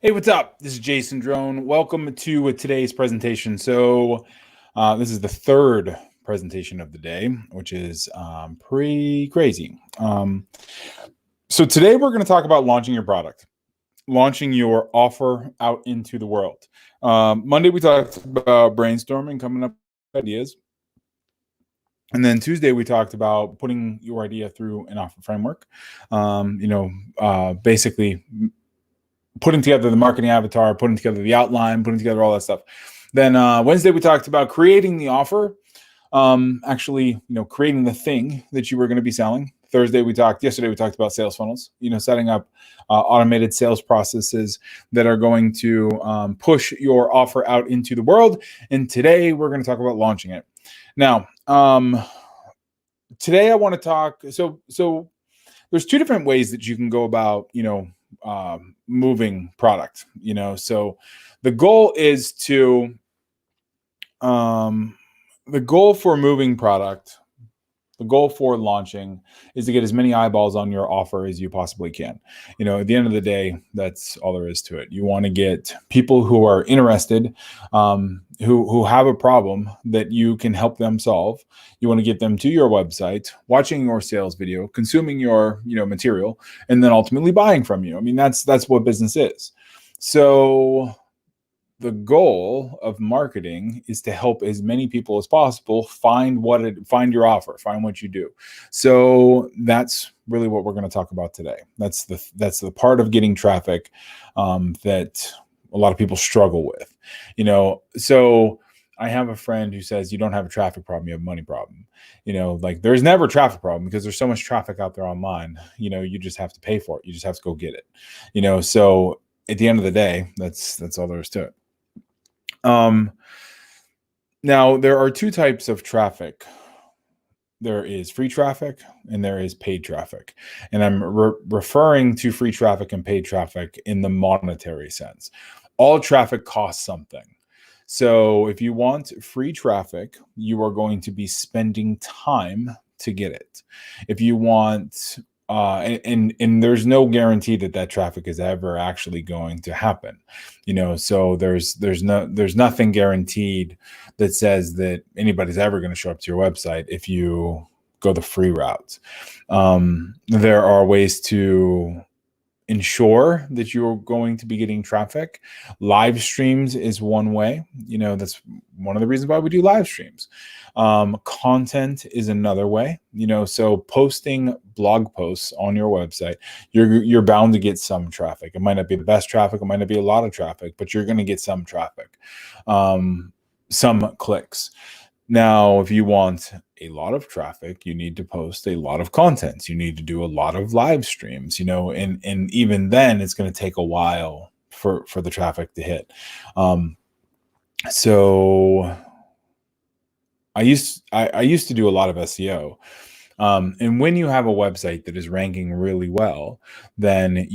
Hey, what's up? This is Jason Drone. Welcome to today's presentation. This is the third presentation of the day, which is pretty crazy. So today we're going to talk about launching your product, launching your offer out into the world. Monday we talked about brainstorming, coming up with ideas. And then Tuesday we talked about putting your idea through an offer framework. Basically putting together the marketing avatar, putting together the outline, putting together all that stuff. Then Wednesday we talked about creating the offer, creating the thing that you were going to be selling. Yesterday we talked about sales funnels, setting up automated sales processes that are going to push your offer out into the world. And today we're going to talk about launching it. Now, today I want to talk, so there's two different ways that you can go about, moving product, so the goal is to, the goal for moving product, the goal for launching is to get as many eyeballs on your offer as you possibly can. At the end of the day, that's all there is to it. You want to get people who are interested, who have a problem that you can help them solve. You want to get them to your website, watching your sales video, consuming your, material, and then ultimately buying from you. I mean, that's what business is. So the goal of marketing is to help as many people as possible find your offer, find what you do. So that's really what we're going to talk about today. That's the part of getting traffic that a lot of people struggle with. So I have a friend who says you don't have a traffic problem, you have a money problem. There's never a traffic problem because there's so much traffic out there online. You just have to pay for it. You just have to go get it. So at the end of the day, that's all there is to it. Now there are two types of traffic. There is free traffic and there is paid traffic. And I'm referring to free traffic and paid traffic in the monetary sense. All traffic costs something. So if you want free traffic, you are going to be spending time to get it. If you want and there's no guarantee that traffic is ever actually going to happen, so there's nothing guaranteed that says that anybody's ever going to show up to your website if you go the free route. There are ways to ensure that you're going to be getting traffic. Live streams is one way. That's one of the reasons why we do live streams. Content is another way. So posting blog posts on your website, you're bound to get some traffic. It might not be the best traffic, it might not be a lot of traffic, but you're going to get some traffic, some clicks. Now, if you want a lot of traffic, you need to post a lot of content. You need to do a lot of live streams, and even then it's going to take a while for the traffic to hit. So I used to do a lot of SEO. And when you have a website that is ranking really well, then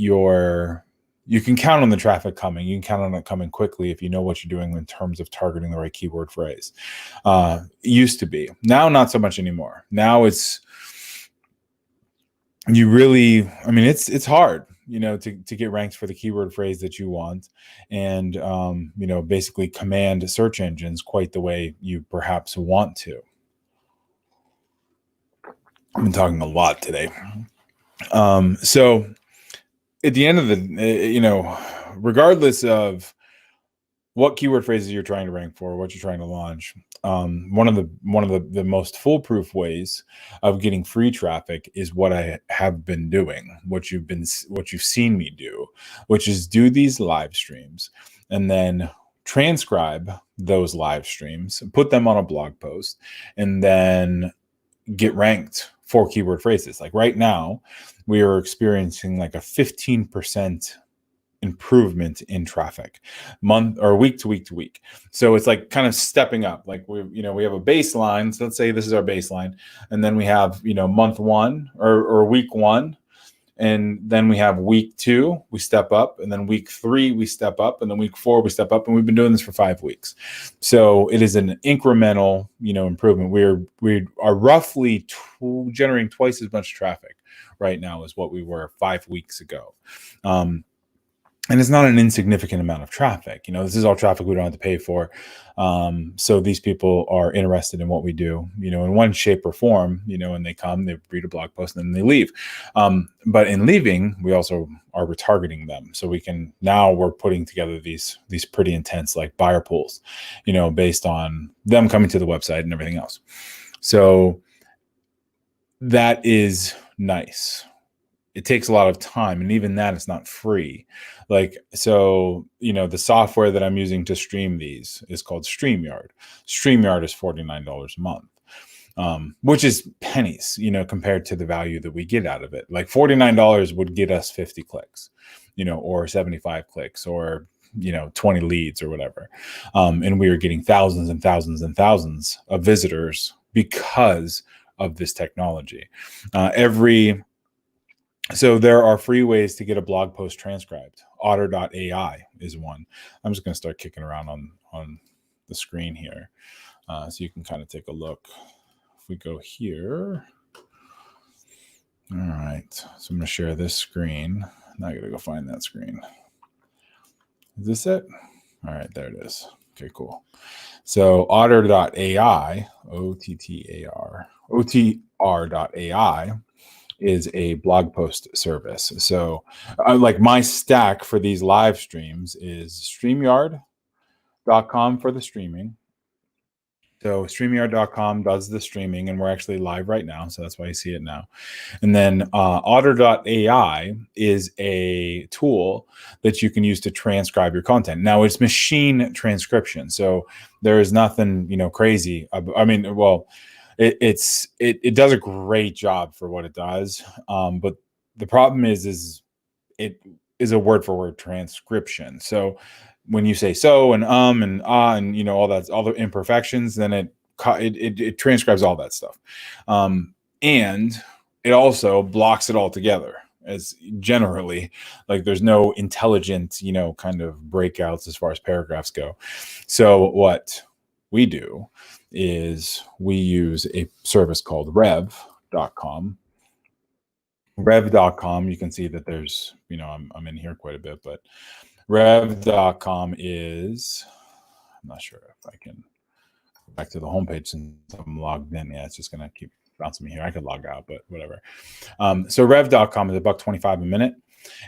you can count on the traffic coming. You can count on it coming quickly if you know what you're doing in terms of targeting the right keyword phrase. It used to be. Now, not so much anymore. Now it's hard, to get ranked for the keyword phrase that you want and, basically command search engines quite the way you perhaps want to. I've been talking a lot today. So at the end of the, regardless of what keyword phrases you're trying to rank for, what you're trying to launch, one of the most foolproof ways of getting free traffic is what I have been doing, what you've seen me do, which is do these live streams and then transcribe those live streams, put them on a blog post, and then get ranked for keyword phrases. Like right now, we are experiencing like a 15% improvement in traffic month or week to week to week. So it's like kind of stepping up. Like we have a baseline. So let's say this is our baseline. And then we have, month one or week one. And then we have week 2, we step up, and then week 3, we step up, and then week 4, we step up, and we've been doing this for 5 weeks. So it is an incremental, improvement. We are roughly generating twice as much traffic right now as what we were 5 weeks ago. And it's not an insignificant amount of traffic. This is all traffic we don't have to pay for. So these people are interested in what we do, in one shape or form, and they come, they read a blog post, and then they leave. But in leaving, we also are retargeting them. So we're putting together these pretty intense like buyer pools, based on them coming to the website and everything else. So that is nice. It takes a lot of time, and even that is not free. The software that I'm using to stream these is called StreamYard. StreamYard is $49 a month, which is pennies, compared to the value that we get out of it. Like $49 would get us 50 clicks, or 75 clicks, or 20 leads or whatever. And we are getting thousands and thousands and thousands of visitors because of this technology. So there are free ways to get a blog post transcribed. Otter.ai is one. I'm just going to start kicking around on the screen here, so you can kind of take a look. If we go here. All right. So I'm going to share this screen. Now I got to go find that screen. Is this it? All right, there it is. Okay, cool. So Otter.ai, OTR.ai, is a blog post service. So like my stack for these live streams is StreamYard.com for the streaming. So StreamYard.com does the streaming, and we're actually live right now, so that's why you see it now. And then Otter.ai is a tool that you can use to transcribe your content. Now it's machine transcription, so there is nothing crazy. It does a great job for what it does, but the problem is it is a word for word transcription. So when you say so and and all the imperfections, then it transcribes all that stuff, and it also blocks it all together. As generally, like there's no intelligent kind of breakouts as far as paragraphs go. So what we do is we use a service called rev.com. Rev.com, you can see that there's, I'm in here quite a bit, but rev.com is, I'm not sure if I can go back to the homepage since I'm logged in. Yeah, it's just going to keep bouncing me here. I could log out, but whatever. So rev.com is $1.25 a minute.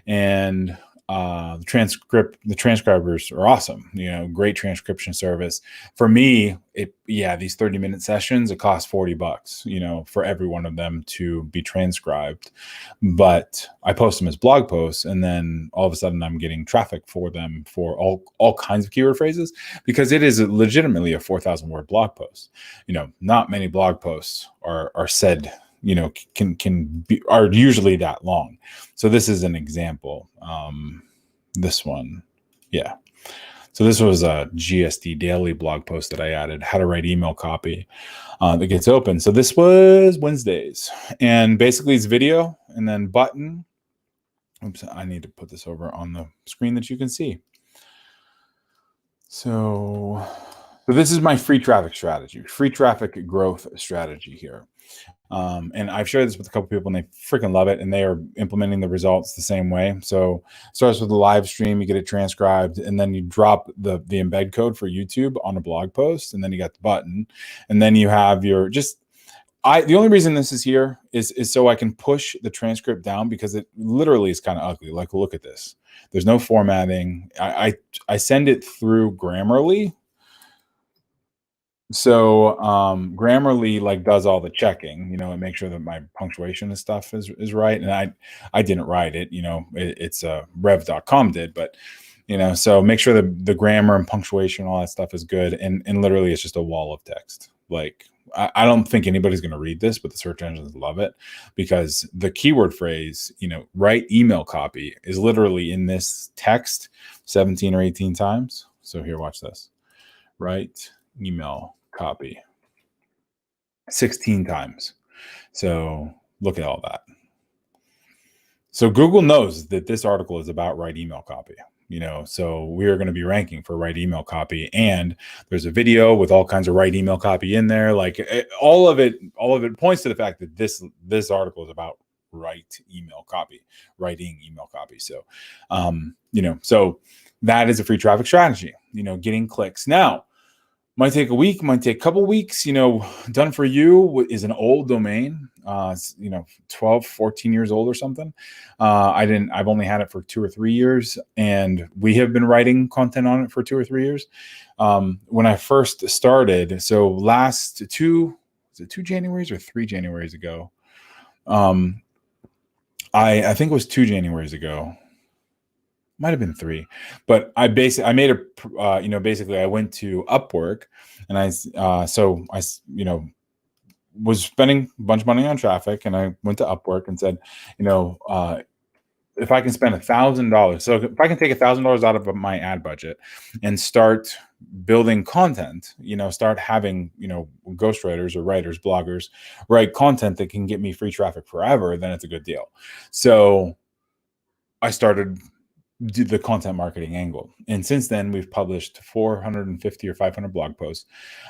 And the transcribers are awesome, great transcription service. For me, these 30-minute sessions, it costs $40, for every one of them to be transcribed. But I post them as blog posts, and then all of a sudden I'm getting traffic for them for all kinds of keyword phrases, because it is legitimately a 4,000 word blog post. Not many blog posts are said, are usually that long. So this is an example. This one, yeah. So this was a GSD daily blog post that I added, how to write email copy, that gets open. So this was Wednesdays, and basically it's video and then button. Oops, I need to put this over on the screen that you can see. So this is my free traffic strategy, free traffic growth strategy here. And I've shared this with a couple people, and they freaking love it, and they are implementing the results the same way. So it starts with a live stream, you get it transcribed, and then you drop the embed code for YouTube on a blog post, and then you got the button, and then you have your the only reason this is here is so I can push the transcript down, because it literally is kind of ugly. Like, look at this. There's no formatting. I send it through Grammarly. So Grammarly does all the checking, and make sure that my punctuation and stuff is right. And I didn't write it, it's rev.com did, but so make sure that the grammar and punctuation, all that stuff is good. And literally it's just a wall of text. Like, I don't think anybody's going to read this, but the search engines love it, because the keyword phrase, write email copy, is literally in this text 17 or 18 times. So here, watch this. Write email copy 16 times. So look at all that. So Google knows that this article is about write email copy, so we are going to be ranking for write email copy, and there's a video with all kinds of write email copy in there. Like, all of it points to the fact that this article is about writing email copy. So, so that is a free traffic strategy, getting clicks. Now, might take a week, might take a couple weeks. Done for You is an old domain, 12, 14 years old or something. I've only had it for 2 or 3 years, and we have been writing content on it for 2 or 3 years. When I first started, so was it 2 Januaries or 3 Januaries ago? I think it was 2 Januaries ago. Might have been 3, but I made basically I went to Upwork, and I was spending a bunch of money on traffic, and I went to Upwork and said, if I can spend $1,000, so if I can take $1,000 out of my ad budget and start building content, start having, ghostwriters or writers, bloggers write content that can get me free traffic forever, then it's a good deal. So I started the content marketing angle, and since then we've published 450 or 500 blog posts,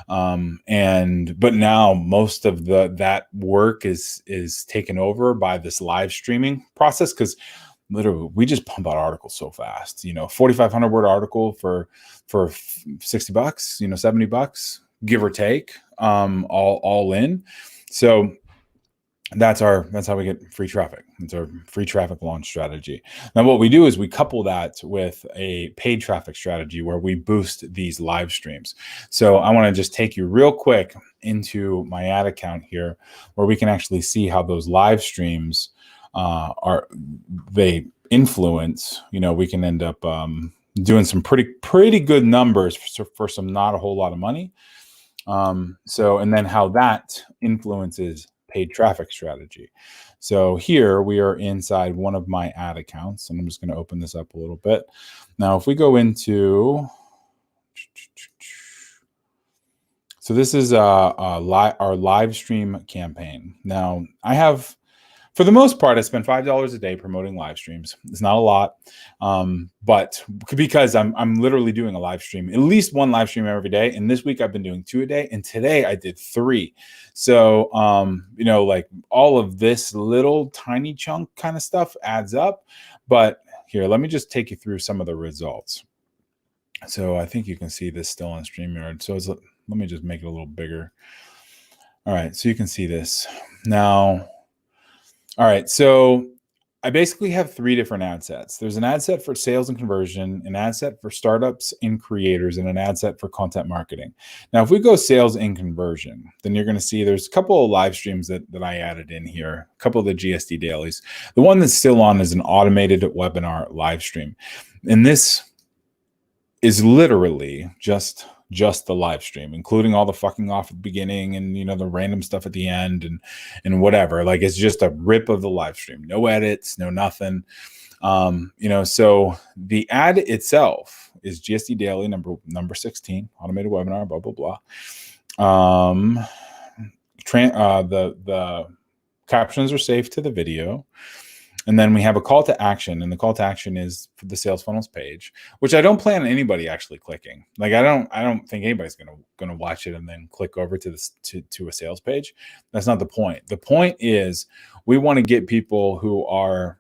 but now most of that work is taken over by this live streaming process, because literally we just pump out articles so fast. 4,500 word article for $60, $70, give or take, all in. So that's how we get free traffic. It's our free traffic launch strategy. Now, what we do is we couple that with a paid traffic strategy where we boost these live streams. So I want to just take you real quick into my ad account here, where we can actually see how those live streams they influence. We can end up doing some pretty good numbers for some not a whole lot of money. And then how that influences paid traffic strategy. So here we are inside one of my ad accounts, and I'm just going to open this up a little bit. Now, if we go into, so this is our live stream campaign. Now, for the most part, I spend $5 a day promoting live streams. It's not a lot, but because I'm literally doing a live stream, at least one live stream every day. And this week I've been doing 2 a day, and today I did 3. So, like all of this little tiny chunk kind of stuff adds up. But here, let me just take you through some of the results. So I think you can see this still on StreamYard. So let me just make it a little bigger. All right, so you can see this now. All right, so I basically have 3 different ad sets. There's an ad set for sales and conversion, an ad set for startups and creators, and an ad set for content marketing. Now, if we go sales and conversion, then you're going to see there's a couple of live streams that I added in here, a couple of the GSD dailies. The one that's still on is an automated webinar live stream. And this is literally just the live stream, including all the fucking off at the beginning and the random stuff at the end and whatever. Like, it's just a rip of the live stream, no edits, no nothing. So the ad itself is GSD daily number 16, automated webinar, blah blah blah. The captions are saved to the video. And then we have a call to action, and the call to action is for the sales funnels page, which I don't plan on anybody actually clicking. Like, I don't think anybody's gonna watch it and then click over to a sales page. That's not the point. The point is we want to get people who are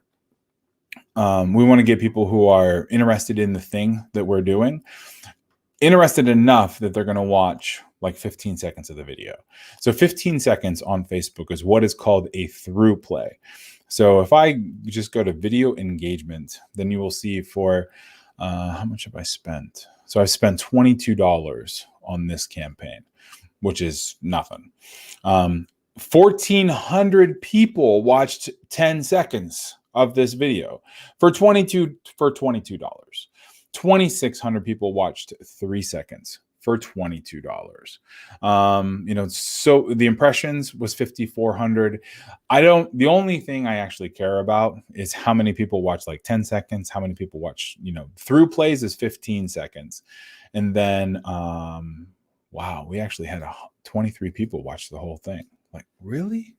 interested in the thing that we're doing, interested enough that they're going to watch like 15 seconds of the video. So 15 seconds on Facebook is what is called a through play. So if I just go to video engagement, then you will see for how much have I spent? So I spent $22 on this campaign, which is nothing. 1,400 people watched 10 seconds of this video for $22. 2,600 people watched 3 seconds for $22. So the impressions was 5,400. The only thing I actually care about is how many people watch like 10 seconds, how many people watch, through plays is 15 seconds. And then, wow, we actually had 23 people watch the whole thing. Like, really?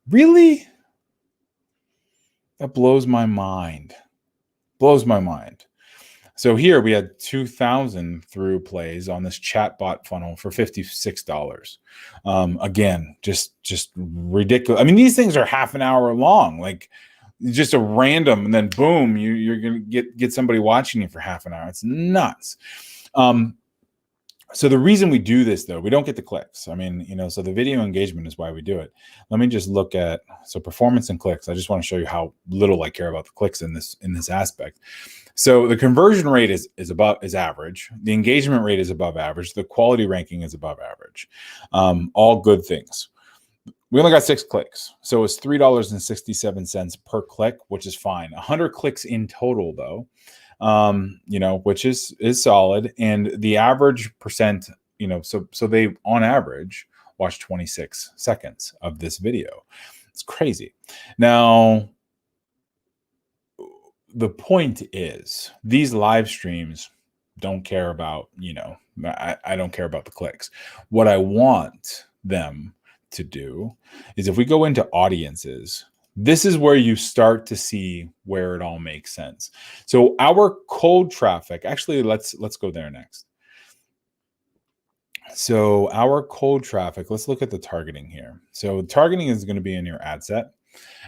Really? That blows my mind. So here we had 2,000 through plays on this chatbot funnel for $56. Again, just ridiculous. I mean, these things are half an hour long, like just a random, and then boom, you're gonna get somebody watching you for half an hour. It's nuts. So the reason we do this, though, we don't get the clicks. I mean, so the video engagement is why we do it. Let me just look at performance and clicks. I just want to show you how little I care about the clicks in this aspect. So the conversion rate is average. The engagement rate is above average. The quality ranking is above average. All good things. We only got 6 clicks. So it's $3.67 per click, which is fine. 100 clicks in total, though. Which is solid. And the average percent, so they on average watch 26 seconds of this video. It's crazy. Now, the point is these live streams don't care about, I don't care about the clicks. What I want them to do is, if we go into audiences, this is where you start to see where it all makes sense. So our cold traffic, actually, let's go there next. So our cold traffic, let's look at the targeting here. So targeting is going to be in your ad set.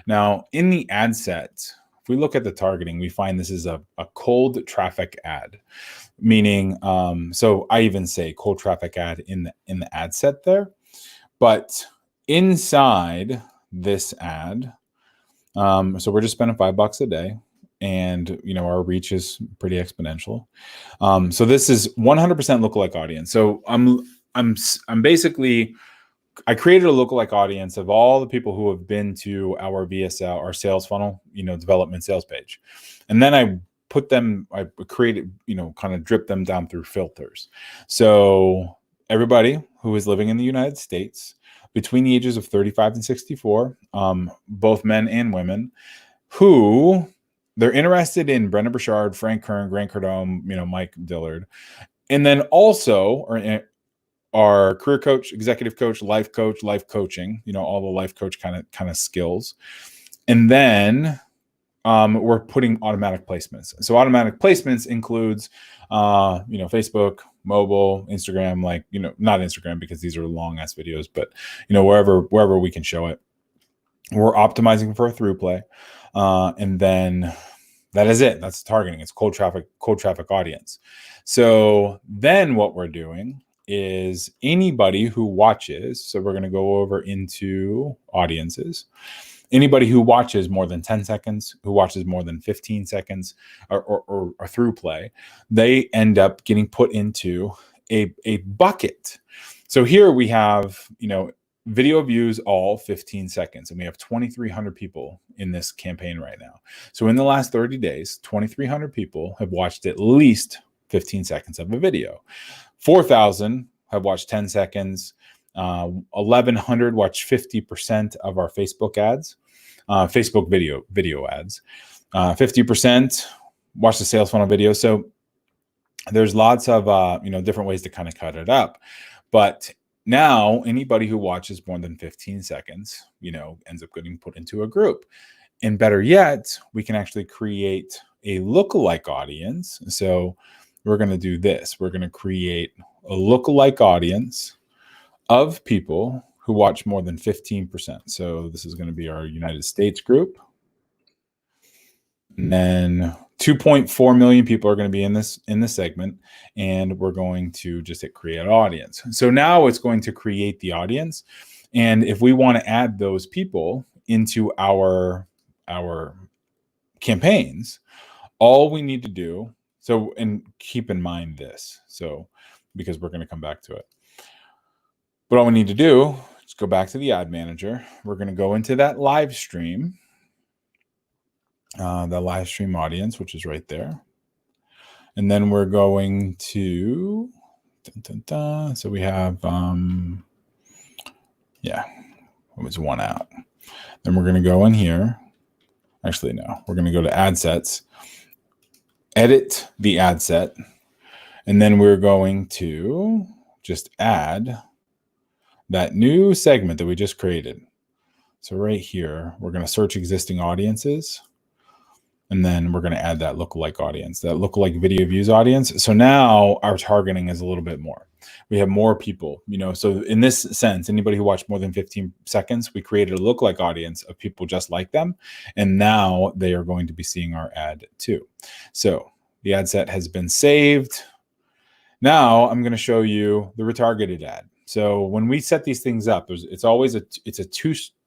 Now, in the ad set, if we look at the targeting, we find this is a cold traffic ad, meaning, so I even say cold traffic ad in the ad set there, but inside this ad, so we're just spending $5 a day, and our reach is pretty exponential. So this is 100% lookalike audience. So I'm basically, I created a lookalike audience of all the people who have been to our VSL, our sales funnel, development sales page, and then I created, kind of drip them down through filters. So everybody who is living in the United States between the ages of 35 and 64, both men and women, who they're interested in Brendon Burchard, Frank Kern, Grant Cardone, Mike Dillard, and then also our career coach, executive coach, life coaching, all the life coach kind of skills. And then we're putting automatic placements. So automatic placements includes, Facebook, mobile, Instagram, not Instagram because these are long ass videos, but wherever we can show it. We're optimizing for a through play. And then that is it. That's targeting. It's cold traffic audience. So then what we're doing is anybody who watches, so we're going to go over into audiences. Anybody who watches more than 10 seconds, who watches more than 15 seconds or through play, they end up getting put into a bucket. So here we have, video views all 15 seconds, and we have 2,300 people in this campaign right now. So in the last 30 days, 2,300 people have watched at least 15 seconds of a video. 4,000 have watched 10 seconds. 1,100 watch 50% of our Facebook ads, Facebook video ads. 50% watch the sales funnel video. So there's lots of different ways to kind of cut it up. But now anybody who watches more than 15 seconds, ends up getting put into a group. And better yet, we can actually create a lookalike audience. So we're going to do this. We're going to create a lookalike audience of people who watch more than 15%. So this is going to be our United States group. And then 2.4 million people are going to be in this segment, and we're going to just hit create audience. So now it's going to create the audience. And if we want to add those people into our campaigns, all we need to do, and keep in mind this, because we're going to come back to it. But all we need to do is go back to the ad manager. We're going to go into that live stream, the live stream audience, which is right there. And then we're going to, so we have, it was one out. Then we're going to go in here. Actually, no, we're going to go to ad sets, edit the ad set. And then we're going to just add that new segment that we just created. So right here, we're going to search existing audiences. And then we're going to add that lookalike audience, that lookalike video views audience. So now our targeting is a little bit more. We have more people, so in this sense, anybody who watched more than 15 seconds, we created a lookalike audience of people just like them. And now they are going to be seeing our ad too. So the ad set has been saved. Now I'm going to show you the retargeted ad. So when we set these things up, it's always a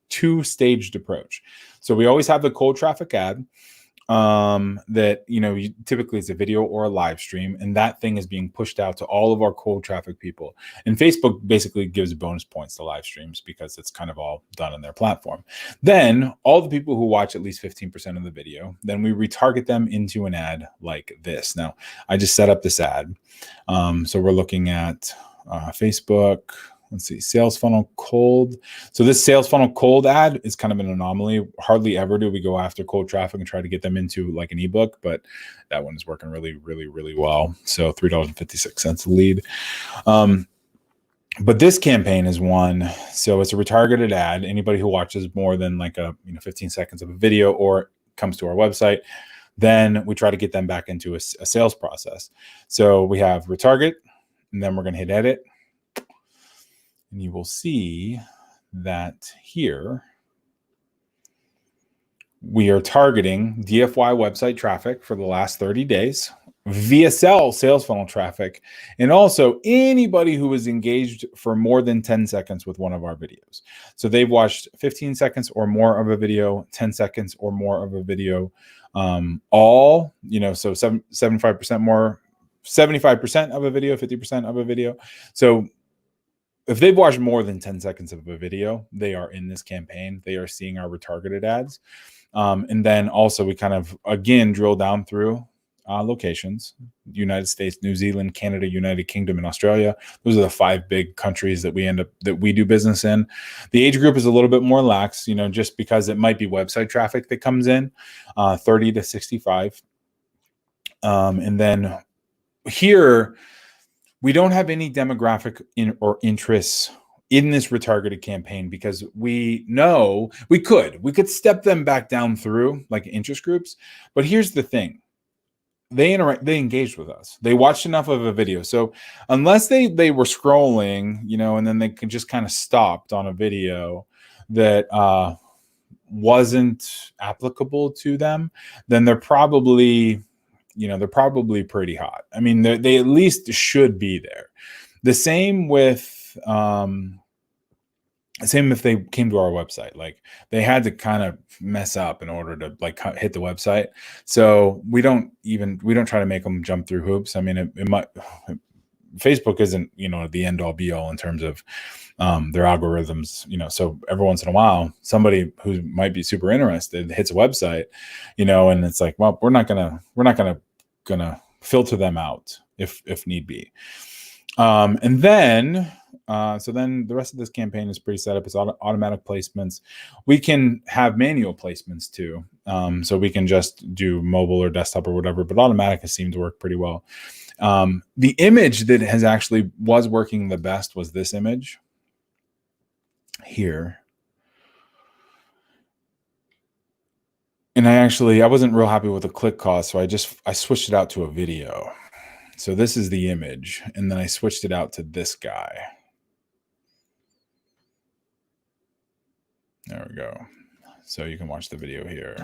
two-staged approach. So we always have the cold traffic ad that, typically it's a video or a live stream, and that thing is being pushed out to all of our cold traffic people. And Facebook basically gives bonus points to live streams because it's kind of all done on their platform. Then all the people who watch at least 15% of the video, then we retarget them into an ad like this. Now, I just set up this ad. So we're looking at Facebook. Let's see, sales funnel cold. So this sales funnel cold ad is kind of an anomaly. Hardly ever do we go after cold traffic and try to get them into like an ebook, but that one is working really, really, really well. So $3.56 a lead. But this campaign is one. So it's a retargeted ad. Anybody who watches more than like 15 seconds of a video or comes to our website, then we try to get them back into a sales process. So we have retarget, and then we're going to hit edit. And you will see that here we are targeting DFY website traffic for the last 30 days, VSL sales funnel traffic, and also anybody who was engaged for more than 10 seconds with one of our videos. So they've watched 15 seconds or more of a video, 10 seconds or more of a video, so 75% more, 75% of a video, 50% of a video. So if they've watched more than 10 seconds of a video, they are in this campaign. They are seeing our retargeted ads. And then also we kind of, again, drill down through locations: United States, New Zealand, Canada, United Kingdom, and Australia. Those are the 5 big countries that we do business in. The age group is a little bit more lax, just because it might be website traffic that comes in, 30 to 65. And then here, we don't have any demographic or interests in this retargeted campaign because we know we could step them back down through like interest groups. But here's the thing. They engaged with us. They watched enough of a video. So unless they were scrolling, and then they could just kind of stopped on a video that wasn't applicable to them, then they're probably pretty hot. I mean, they at least should be there. The same with, same if they came to our website, like they had to kind of mess up in order to like hit the website. So we don't try to make them jump through hoops. I mean, Facebook isn't, the end all be all in terms of their algorithms, so every once in a while, somebody who might be super interested hits a website, and it's like, well, we're not gonna filter them out if need be. And then, so then the rest of this campaign is pretty set up. It's automatic placements. We can have manual placements too. So we can just do mobile or desktop or whatever, but automatic has seemed to work pretty well. The image that was working the best was this image here. And I wasn't real happy with the click cost, so I switched it out to a video. So this is the image, and then I switched it out to this guy. There we go. So you can watch the video here.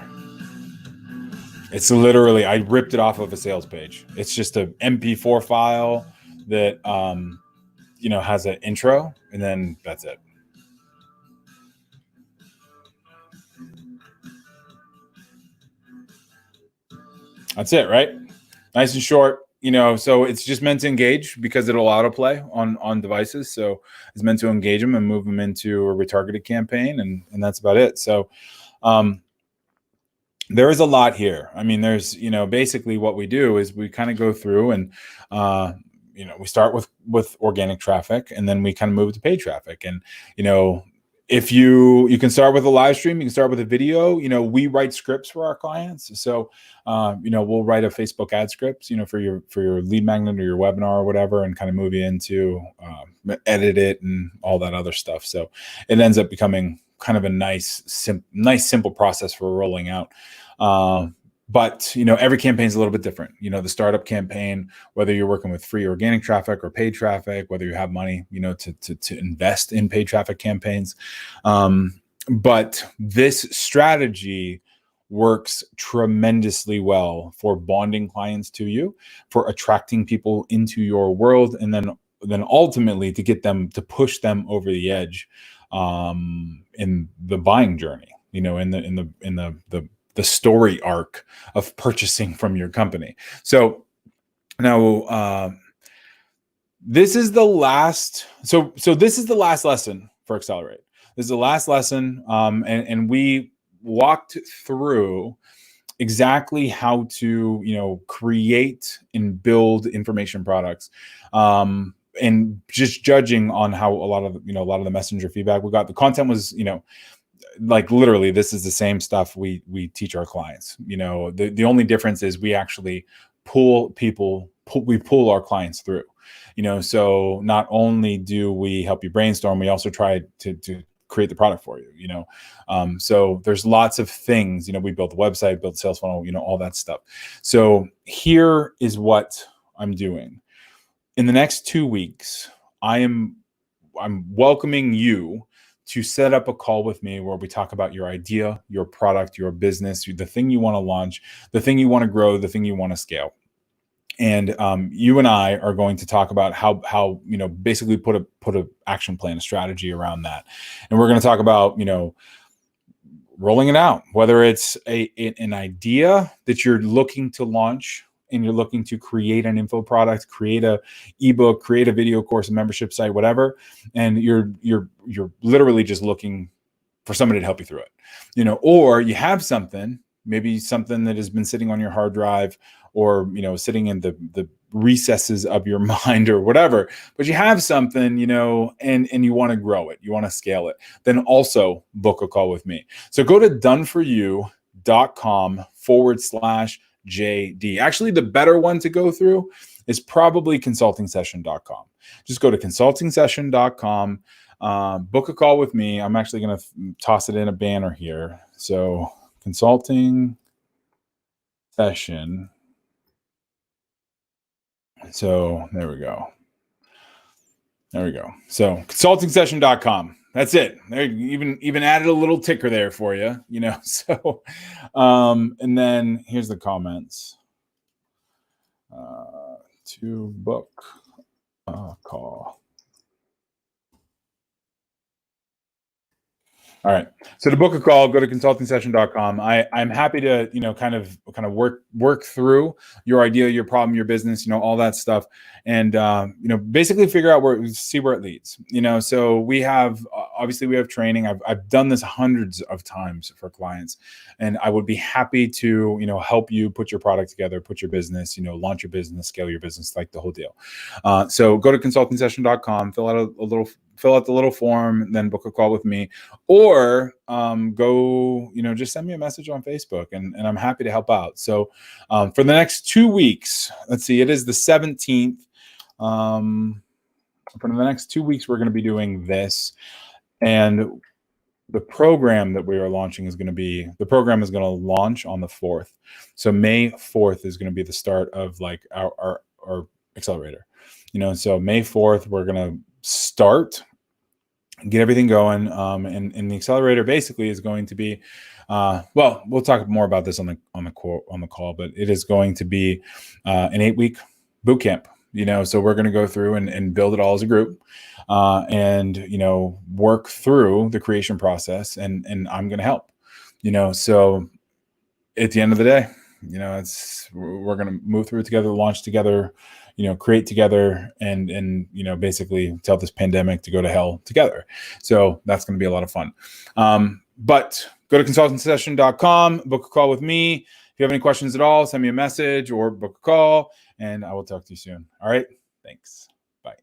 It's literally, I ripped it off of a sales page. It's just a MP4 file that, has an intro, and then that's it. That's it, right? Nice and short. So it's just meant to engage because it'll autoplay on devices. So it's meant to engage them and move them into a retargeted campaign, and that's about it. So there is a lot here. I mean, there's, basically what we do is we kind of go through and, we start with organic traffic, and then we kind of move to paid traffic. And, if you can start with a live stream, you can start with a video. We write scripts for our clients. So, we'll write a Facebook ad script, for your lead magnet or your webinar or whatever, and kind of move you into edit it and all that other stuff. So it ends up becoming kind of a nice, simple process for rolling out. But, every campaign is a little bit different. The startup campaign, whether you're working with free organic traffic or paid traffic, whether you have money, to invest in paid traffic campaigns. But this strategy works tremendously well for bonding clients to you, for attracting people into your world, and then ultimately to get them, to push them over the edge in the buying journey, in the story arc of purchasing from your company. So now this is the last. So this is the last lesson for Accelerate. This is the last lesson, and we walked through exactly how to create and build information products, and just judging on how a lot of the messenger feedback we got. The content was like literally this is the same stuff we teach our clients. The only difference is we actually pull our clients through. So not only do we help you brainstorm, we also try to create the product for you. So there's lots of things. We built the website, built sales funnel, all that stuff. So here is what I'm doing. In the next 2 weeks, I'm welcoming you to set up a call with me where we talk about your idea, your product, your business, the thing you want to launch, the thing you want to grow, the thing you want to scale. And you and I are going to talk about how basically put a action plan, a strategy around that. And we're going to talk about rolling it out, whether it's an idea that you're looking to launch and you're looking to create an info product, create a ebook, create a video course, a membership site, whatever, and you're literally just looking for somebody to help you through it. Or you have something, maybe something that has been sitting on your hard drive, or sitting in the recesses of your mind or whatever, but you have something, and you want to grow it, you want to scale it, then also book a call with me. So go to doneforyou.com/JD. Actually, the better one to go through is probably consultingsession.com. Just go to consultingsession.com, book a call with me. I'm actually going to toss it in a banner here. So consulting session. So there we go. So consultingsession.com. That's it. There, even added a little ticker there for you, So, and then here's the comments. To book a call. All right. So to book a call, go to consultingsession.com. I'm happy to, kind of work through your idea, your problem, your business, all that stuff. And, basically figure out see where it leads, so we have, obviously we have training. I've done this hundreds of times for clients, and I would be happy to, help you put your product together, put your business, launch your business, scale your business, like the whole deal. So go to consultingsession.com, fill out the little form, then book a call with me, or go, just send me a message on Facebook, and I'm happy to help out. So for the next 2 weeks, let's see, it is the 17th. For the next 2 weeks, we're going to be doing this, and the program that we are launching is going to launch on the 4th. So May 4th is going to be the start of like our accelerator, so May 4th, we're going to start, get everything going. And the accelerator basically is going to be, well, we'll talk more about this on the call, but it is going to be an 8-week boot camp. So we're going to go through and build it all as a group, and work through the creation process, and I'm going to help. So at the end of the day, we're going to move through it together, launch together, create together, and basically tell this pandemic to go to hell together. So that's going to be a lot of fun. But go to consultingsession.com, book a call with me. If you have any questions at all, send me a message or book a call, and I will talk to you soon. All right. Thanks. Bye.